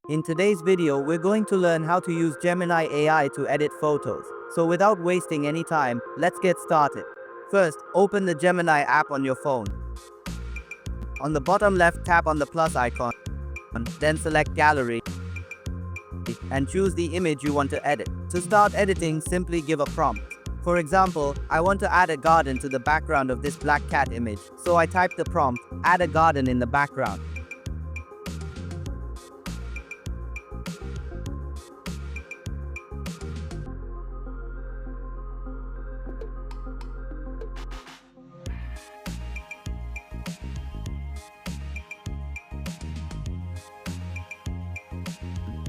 In today's video, we're going to learn how to use Gemini AI to edit photos. So without wasting any time, let's get started. First, open the Gemini app on your phone. On the bottom left, tap on the plus icon, then select Gallery, and choose the image you want to edit. To start editing, simply give a prompt. For example, I want to add a garden to the background of this black cat image, so I type the prompt, add a garden in the background.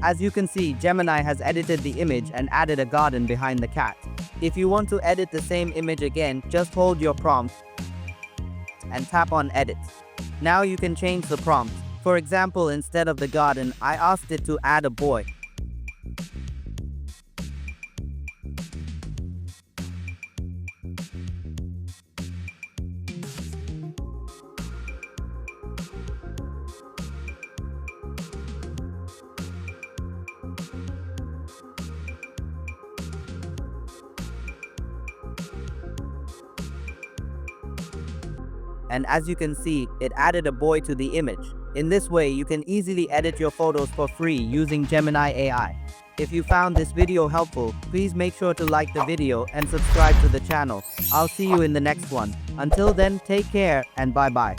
As you can see, Gemini has edited the image and added a garden behind the cat. If you want to edit the same image again, just hold your prompt and tap on Edit. Now you can change the prompt. For example, instead of the garden, I asked it to add a boy. And as you can see, it added a boy to the image. In this way, you can easily edit your photos for free using Gemini AI. If you found this video helpful, please make sure to like the video and subscribe to the channel. I'll see you in the next one. Until then, take care and bye-bye.